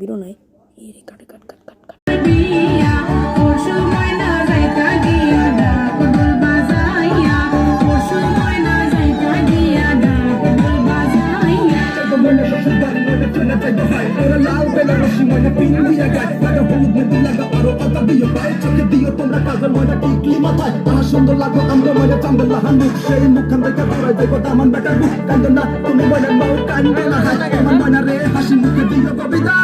বিরো নাই এই রে কাট কাট কাট কাট কাট সুন্দর লাগো আমরা মজা চান্দা হানু সেই মুখখান থেকে তোরা দেখো দামান বেটার বুক কান্দ না তুমি মনে মাও কান্দে না হাসি তোমার মনে রে হাসি মুখে দিও কবিতা